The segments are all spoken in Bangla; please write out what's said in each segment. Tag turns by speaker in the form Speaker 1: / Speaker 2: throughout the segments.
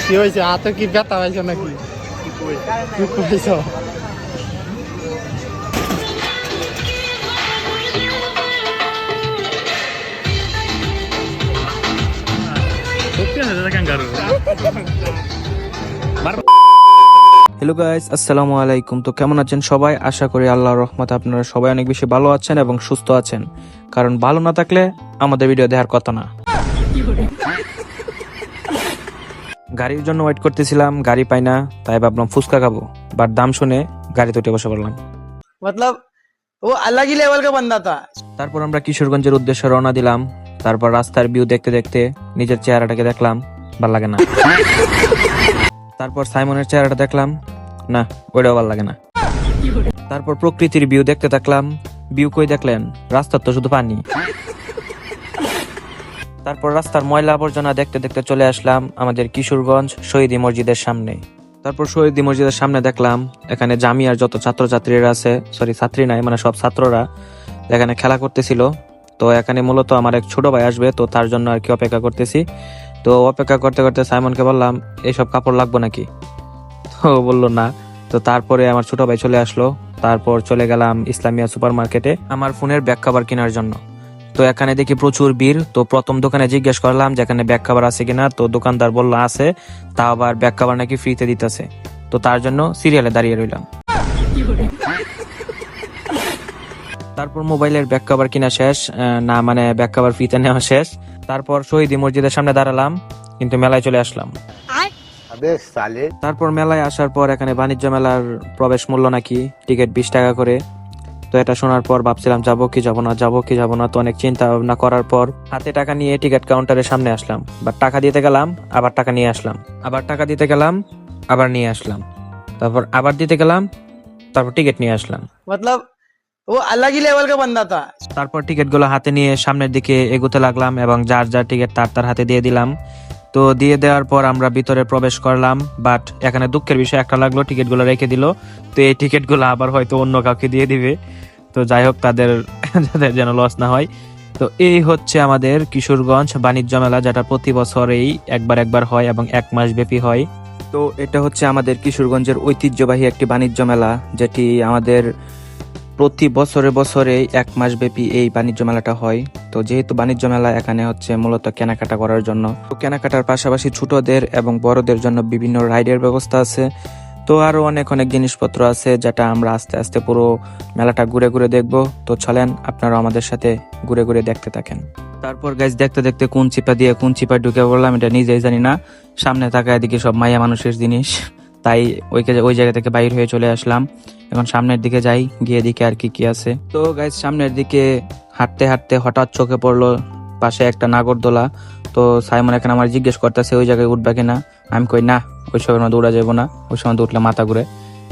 Speaker 1: কি হয়েছে? হাতে কি ব্যথা হয়েছে নাকি?
Speaker 2: হ্যালো গাইস, আসসালামু আলাইকুম। তো কেমন আছেন সবাই? আশা করি আল্লাহর রহমতে আপনারা সবাই অনেক বেশি ভালো আছেন এবং সুস্থ আছেন, কারণ ভালো না থাকলে আমাদের ভিডিও দেখার কথা না। গাড়ির জন্য ওয়েট করতেছিলাম, গাড়ি পাই না, তাই ভাবলাম ফুচকা খাবো, বাট দাম শুনে গাড়িতে উঠে বসে পড়লাম।
Speaker 1: मतलब वो अलग ही लेवल का बंदा था।
Speaker 2: তারপর আমরা কিশোরগঞ্জের উদ্দেশ্যে রওনা দিলাম। তারপর রাস্তার ভিউ দেখতে দেখতে নিজের চেহারাটাকে দেখলাম, ভাল লাগে না। তারপর সাইমনের চেহারাটা দেখলাম, না ওইটাও ভাল লাগে না। তারপর প্রকৃতির ভিউ দেখতে থাকলাম, ভিউ কই দেখলেন? রাস্তার তো শুধু পানি। তারপর রাস্তার ময়লা আবর্জনা দেখতে দেখতে চলে আসলাম আমাদের কিশোরগঞ্জ শহীদী মসজিদের সামনে। তারপর শহীদী মসজিদের সামনে দেখলাম এখানে জামিয়ার যত ছাত্রছাত্রীরা আছে, সরি ছাত্রী নাই, মানে সব ছাত্ররা এখানে খেলা করতেছিল। তো এখানে মূলত আমার এক ছোট ভাই আসবে, তো তার জন্য আর কি অপেক্ষা করতেছি। তো অপেক্ষা করতে করতে সাইমনকে বললাম, এইসব কাপড় লাগবে নাকি? তো বললো না। তো তারপরে আমার ছোট ভাই চলে আসলো। তারপর চলে গেলাম ইসলামিয়া সুপার মার্কেটে আমার ফোনের ব্যাক কভার কেনার জন্য। তো এখানে দেখি প্রচুর ভিড়। তো প্রথম দোকানে জিজ্ঞেস করলাম যে এখানে ব্যাক কভার আছে কিনা, তো দোকানদার বললো আছে, তা আবার ব্যাক কভার নাকি ফ্রিতে দিতেছে। তো তার জন্য সিরিয়ালে দাঁড়িয়ে রইলাম। তারপর মোবাইলের ব্যাক কভার কিনা শেষ, না মানে ব্যাক কভার ফ্রিতে নেওয়া শেষ। তারপর শহীদী মসজিদের সামনে দাঁড়ালাম, কিন্তু মেলায় চলে আসলাম। তারপর মেলায় আসার পর এখানে বাণিজ্য মেলার প্রবেশ মূল্য নাকি টিকিট 20 টাকা করে। তো এটা শোনার পর ভাবছিলাম যাবো কি যাবো না, যাবো কি যাবো না। তো অনেক চিন্তা ভাবনা করার পর হাতে টাকা নিয়ে টিকিট কাউন্টারের সামনে আসলাম। বাট টাকা দিতে গেলাম, আবার টাকা নিয়ে আসলাম, আবার টাকা দিতে গেলাম, আবার নিয়ে আসলাম, তারপর আবার দিতে গেলাম, তারপর টিকিট নিয়ে আসলাম।
Speaker 1: मतलब वो अलग ही लेवल का बंदा था।
Speaker 2: তারপর টিকিট গুলো হাতে নিয়ে সামনের দিকে এগোতে লাগলাম এবং যার যার টিকিট তার তার হাতে দিয়ে দিলাম। তো দিয়ে দেওয়ার পর আমরা ভিতরে প্রবেশ করলাম। বাট এখানে দুঃখের বিষয় একটা লাগলো, টিকিট গুলো রেখে দিল। তো এই টিকিট গুলো আবার হয়তো অন্য কাউকে দিয়ে দিবে। তো যাই হোক, তাদের যেন লস না হয়। তো এই হচ্ছে আমাদের কিশোরগঞ্জ বাণিজ্য মেলা, যেটা প্রতি বছরেই একবার হয় এবং 1 মাস ব্যাপী হয়। তো এটা হচ্ছে আমাদের কিশোরগঞ্জের ঐতিহ্যবাহী একটি বাণিজ্য মেলা, যেটি আমাদের প্রতি বছরে 1 মাস ব্যাপী এই বাণিজ্য মেলাটা হয়। তো যেহেতু বাণিজ্য মেলা, এখানে হচ্ছে মূলত কেনাকাটা করার জন্য। তো কেনাকাটার পাশাপাশি ছোটদের এবং বড়দের জন্য বিভিন্ন রাইডের ব্যবস্থা আছে। তো আরো অনেক জিনিসপত্র আছে, যেটা আমরা আস্তে আস্তে পুরো মেলাটা ঘুরে ঘুরে দেখবো। তো চলেন আপনারা আমাদের সাথে ঘুরে ঘুরে দেখতে থাকেন। তারপর গাইজ দেখতে দেখতে কোন চিপা দিয়ে কোন চিপা ঢুকে পড়লাম এটা নিজেই জানি না। সামনে থাকা এদিকে সব মাইয়া মানুষের জিনিস, তাই ওই জায়গা থেকে বাইর হয়ে চলে আসলাম। এখন সামনের দিকে যাই, গিয়ে দিকে আর কি কি আছে। তো গাইজ সামনের দিকে হাঁটতে হাঁটতে হঠাৎ চোখে পড়লো পাশে একটা নাগরদোলা। তো সাইমন এখানে আমার জিজ্ঞেস করতেছে ওই জায়গায় উঠবা কিনা। আমি কই না, ওই সময় মধ্যে উড়া যাবো না, ওই সময় উঠলে মাথা ঘুরে।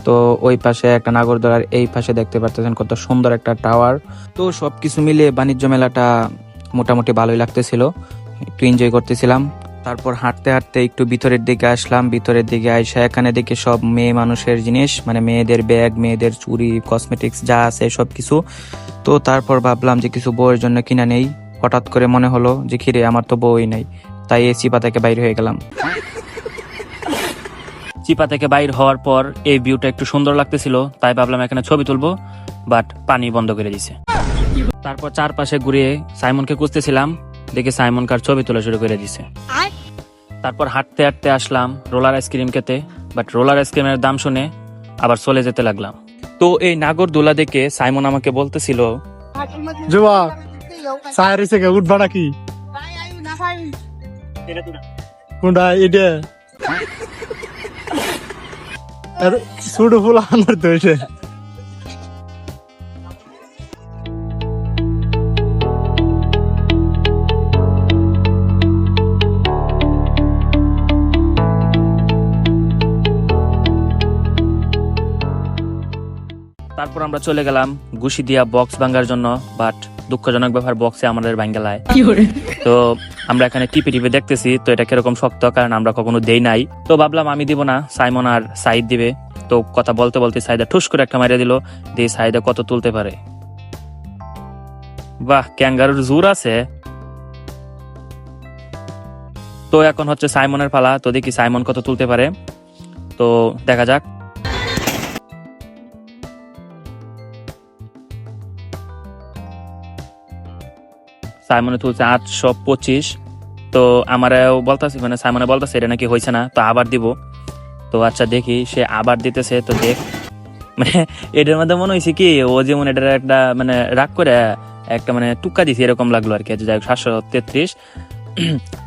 Speaker 2: তো ওই পাশে একটা নাগরদোলার এই পাশে দেখতে পারতেছেন কত সুন্দর একটা টাওয়ার। তো সবকিছু মিলিয়ে বাণিজ্য মেলাটা মোটামুটি ভালোই লাগতেছিল, একটু এনজয় করতেছিলাম। তারপর হাঁটতে হাঁটতে একটু ভিতরের দিকে আসলাম। ভিতরের দিকে আইসা এখানে দেখি সব মেয়ে মানুষের জিনিস, মানে মেয়েদের ব্যাগ, মেয়েদের চুড়ি, কসমেটিক্স যা আছে সবকিছু। তো তারপর ভাবলাম যে কিছু বউয়ের জন্য কিনা নেই। হঠাৎ করে মনে হলো যে খিরে আমার তো বউই নাই, তাই এই চিপা থেকে বাইর হয়ে গেলাম। চিপা থেকে বাইর হওয়ার পর এই ভিউটা একটু সুন্দর লাগতেছিল, তাই ভাবলাম এখানে ছবি তুলবো, বাট পানি বন্ধ করে দিছে। তারপর চারপাশে ঘুরিয়ে সাইমনকে খুঁজতেছিলাম, দেখে সাইমন কার ছবি তোলা শুরু করে দিছে। তারপর হাঁটতে হাঁটতে আসলাম রোলার আইসক্রিম খেতে, বাট রোলার আইসক্রিমের দাম শুনে আবার চলে যেতে লাগলাম। তো এই নাগরদোলা দেখে সাইমন আমাকে বলতেছিল,
Speaker 1: जुआ सायरी से उठबा नाকি? কোনটা এটা? আর সুডু ফুল আনার তো এসে।
Speaker 2: তারপর আমরা চলে গেলাম ঘুষি দিয়া বক্স ভাঙার জন্য, বাট দুঃখজনক ব্যাপার, বক্সে আমাদের ভাঙ্গালায়। তো আমরা এখানে টিপে টিপে দেখতেছি, তো এটা কিরকম শক্ত, কারণ আমরা কখনো দেই নাই। তো ভাবলাম আমি দিব না, সাইমন আর সাইদ দিবে। তো কথা বলতে বলতে সাইদা ঠুস করে একটা মারিয়ে দিল, দিয়ে সাইদা কত তুলতে পারে। বাহ, ক্যাঙ্গারুর জোর আছে। তো তো এখন হচ্ছে সাইমনের পালা, তো দেখি সাইমন কত তুলতে পারে, তো দেখা যাক। সাইমনে তুলছে 825। তো আমারও বলতেছি, মানে সাইমনে বলতেছে এটা নাকি হয়েছে না, তো আবার দিব। তো আচ্ছা দেখি, সে আবার দিতেছে, তো দেখ মানে এটার মধ্যে মনে হয়েছে কি ও যেমন এটার একটা মানে রাগ করে একটা মানে টুক্কা দিছি এরকম লাগলো আর কি। যাই হোক 733।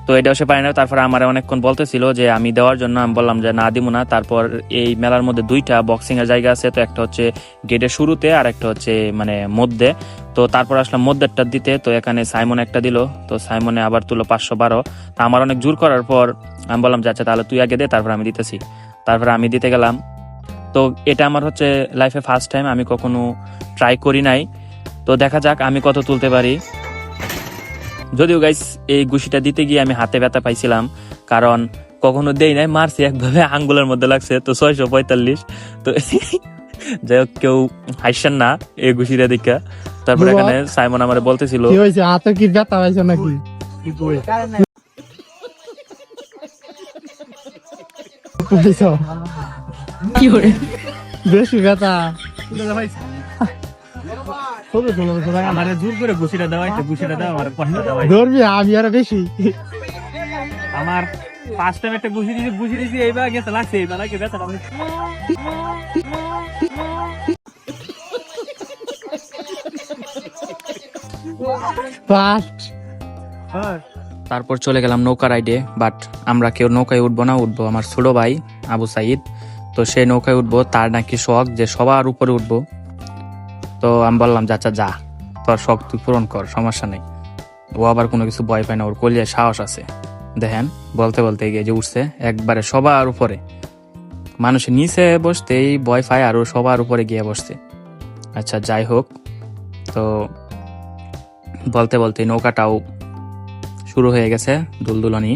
Speaker 2: তো এটাও সে পারে না। তারপর আমার অনেকক্ষণ বলতেছিল যে আমি দেওয়ার জন্য, আমি বললাম যে না দিব না। তারপর এই মেলার মধ্যে 2টা বক্সিং এর জায়গা আছে, তো একটা হচ্ছে গেটের শুরুতে আর একটা হচ্ছে মানে মধ্যে। তো তারপর আসলাম মধ্যেরটা দিতে, তো এখানে সাইমন একটা দিল, তো সাইমনে আবার তুলো 512। তা আমার অনেক জোর করার পর আমি বললাম যে আচ্ছা তাহলে তুই আগে দে, তারপর আমি দিতেছি। তারপর আমি দিতে গেলাম। তো এটা আমার হচ্ছে লাইফে ফার্স্ট টাইম, আমি কখনো ট্রাই করি নাই। তো দেখা যাক আমি কত তুলতে পারি। যদিও গাইস এই ঘুষিটা দিতে গিয়ে আমি হাতে ব্যথা পাইছিলাম, কারণ কখনো দেই নাই, মারছি একভাবে আঙ্গুলের মধ্যে লাগছে, তো 645। তো যাই হোক কেউ হাসছেন না এই ঘুষিটা দেখা। তারপর এখানে সাইমন আমার বলতেছিল
Speaker 1: কি হয়েছে, হাতে কি ব্যথা পাইছো নাকি? কি করে বেশি ব্যথা
Speaker 2: আমার জোর করে ঘুষিটা দেওয়াইছে, ঘুষিটা দেওয়া আমার কষ্ট দেওয়াইছে।
Speaker 1: ধরবি আমি আরো বেশি।
Speaker 2: আমার ফার্স্ট টাইম একটা ঘুষি দিয়েছি এইবার গেছে লাগছে, এইবার নাকি ব্যথাটা অনেক। তারপর চলে গেলাম নৌকা রাইডে, বাট আমরা কেউ নৌকায় উঠবো না, উঠবো আমার ছোট ভাই আবু সাইদ। তো সেই নৌকায় উঠবো, তার নাকি শখ যে সবার উপরে উঠবো। তো আমি বললাম যে আচ্ছা যা, তোর শখ তুই পূরণ কর, সমস্যা নেই। ও আবার কোনো কিছু ভয় পায় না, ওর কলিয়ায় সাহস আছে। দেখেন বলতে বলতে গিয়ে যে উঠছে একবারে সবার উপরে, মানুষের নিচে বসতেই ভয় পায় আর ও সবার উপরে গিয়ে বসছে। আচ্ছা যাই হোক, তো বলতে বলতে নৌকাটাও শুরু হয়ে গেছে দুলদুলনি।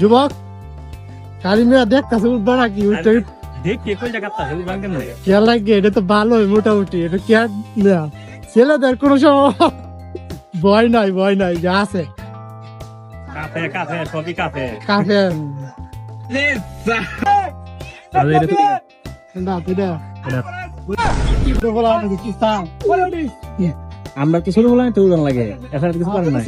Speaker 1: যুবক কারিমিয়া দেখতেছে উঠবা নাকি? উঠতে খেয়াল লাগে, এটা তো ভালোই মোটামুটি। এটা কেয়ার না ছেলেদের কোনো সময় ভয় নাই, ভয় নাই, যা আছে কাফে
Speaker 2: আমরা তো ছোট বললাম তো উড়ান লাগে, এখন কিছু পারেন না।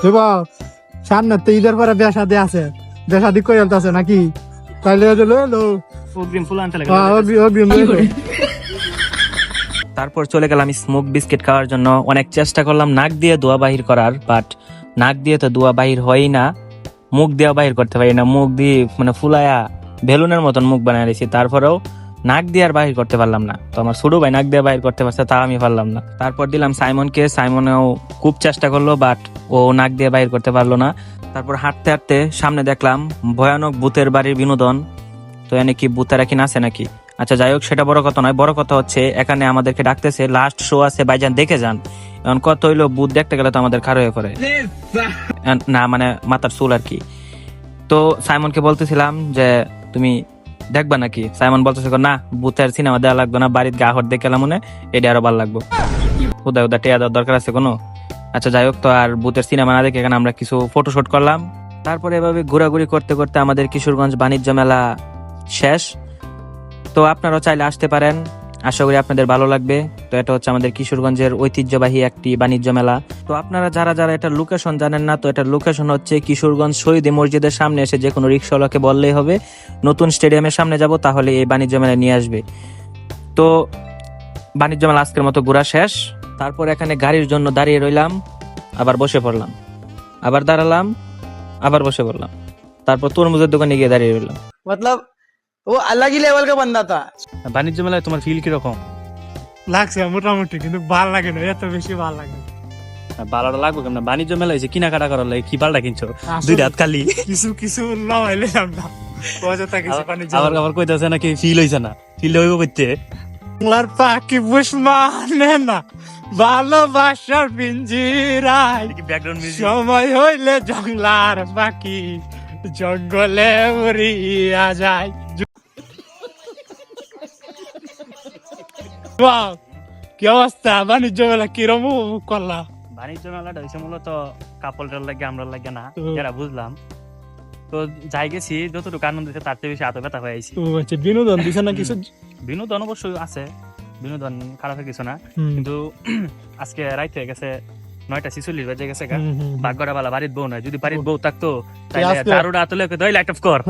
Speaker 1: যুবক সামনে তো ঈদের পরে বেসাদি আছে, বেসাদি করে আছে নাকি? তাইলে
Speaker 2: তারপর চলে গেলাম স্মোক বিস্কিট খাওয়ার জন্য। অনেক চেষ্টা করলাম নাক দিয়ে দোয়া বাহির করার, বাট নাক দিয়ে তো দোয়া বাহির হয়ই না, মুখ দিয়ে বাহির করতে পারি না। মুখ দিয়ে মানে ফুলায়া বেলুনের মতন মুখ বানিয়ে দিয়েছি, তারপরেও নাক দিয়ে আর বাহির করতে পারলাম না। তো আমার ছোট ভাই নাক দিয়ে বাহির করতে পারছে, তা আমি পারলাম না। তারপর দিলাম সাইমনকে, সাইমনেও খুব চেষ্টা করলো, বাট ও নাক দিয়ে বাহির করতে পারলো না। তারপর হাঁটতে হাঁটতে সামনে দেখলাম ভয়ানক ভূতের বাড়ির বিনোদন। তো এনে কি ভূতেরা কি নাচে নাকি? আচ্ছা যাই হোক, সেটা বড় কথা নয়, বড় কথা হচ্ছে এখানে আমাদেরকে ডাকতেছে, লাস্ট শো আছে, ভাইজান দেখে যান। এখন কত হইলো, ভূত দেখতে গেলে তো আমাদের খারাপ হয়ে পড়ে না, মানে মাথার চুল আর কি। তো সাইমনকে বলতেছিলাম যে তুমি দেখবা নাকি? সাইমন বলতেছে না, ভূতের সিনেমা দেওয়া লাগবে না, বাড়ির গা হট দেখে এলাম মনে, এটা আরো ভালো লাগবে। হুদা হুদা টেয়া দেওয়ার দরকার আছে কোনো? আচ্ছা যাই হোক, তো আর ভূতের সিনেমা না দেখে এখানে আমরা কিছু ফটোশুট করলাম। তারপরে এভাবে ঘোরাঘুরি করতে করতে আমাদের কিশোরগঞ্জ বাণিজ্য মেলা শেষ। তো আপনারাও চাইলে আসতে পারেন, আশা করি আপনাদের ভালো লাগবে। তো এটা হচ্ছে আমাদের কিশোরগঞ্জের ঐতিহ্যবাহী একটি বাণিজ্য মেলা। তো আপনারা যারা যারা এটার লোকেশন জানেন না, তো এটার লোকেশন হচ্ছে কিশোরগঞ্জ শহীদ মসজিদের সামনে এসে যে কোনো রিক্সাওয়ালাকে বললেই হবে নতুন স্টেডিয়ামের সামনে যাব, তাহলে এই বাণিজ্য মেলায় নিয়ে আসবে। তো বাণিজ্য মেলা আজকের মতো ঘোরা শেষ। তারপর এখানে গাড়ির জন্য দাঁড়িয়ে রইলাম, আবার বসে পড়লাম, আবার দাঁড়ালাম, আবার বসে পড়লাম, তারপর তরমুজের দোকানে গিয়ে দাঁড়িয়ে রইলাম।
Speaker 3: मतलब वो अलग ही लेवल का बंदा था।
Speaker 4: বাণিজ্য মেলায় তোমার ফিল কিরকম?
Speaker 1: লাগছে মোটামুটি, কিন্তু ভাল লাগে না, এত বেশি ভাল লাগে না।
Speaker 4: ভালোটা লাগবে কেমন? বাণিজ্য মেলায় এসে কেনাকাটা করার লাগে কি পাল্টা কিনছো?
Speaker 1: আসলে-
Speaker 4: দুই হাত খালি।
Speaker 1: কিছু কিছু লাগাইলে আমরা অযথা কিছু পানি
Speaker 4: আবার আবার কইতাছে নাকি ফিল হইছে না, ফিল হইব কইতে।
Speaker 1: বাংলার পাখি বুঝ মানে না ভালোবাসার পিঞ্জিরায়,
Speaker 4: ব্যাকগ্রাউন্ড মিউজিক।
Speaker 1: সময় হইলে জংলার পাখি জঙ্গলে উড়িয়া যায়। বাহ, কি অবস্থা! বাণিজ্য মেলা কিরম উপভোগ করলাম?
Speaker 4: বাণিজ্য মেলাটা হইছে মূলত কাপড়টার লাগে আমরা লাগে না,
Speaker 1: হুম।
Speaker 4: যারা বুঝলাম। তো যাই গেছি, যতটুকু আনন্দ দিচ্ছে তার চেয়ে বেশি হাতে ব্যথা হয়ে আইছি।
Speaker 1: ও আচ্ছা, বিনোদন দিছে না কিছু?
Speaker 4: বিনোদন অবশ্যই আছে, বিনোদন খারাপের কিছু না,
Speaker 1: হুম,
Speaker 4: কিন্তু আজকে রাইত হয়ে গেছে, 9:46 বাজে গেছে গা।
Speaker 1: হুম, হুম,
Speaker 4: ভাগ্যটা বালা, বাড়ির বউ নয়, যদি বাড়ির বউ থাকতো
Speaker 1: আজকে-
Speaker 4: তাহলে দারুটা তুলে লাইট অফ কর।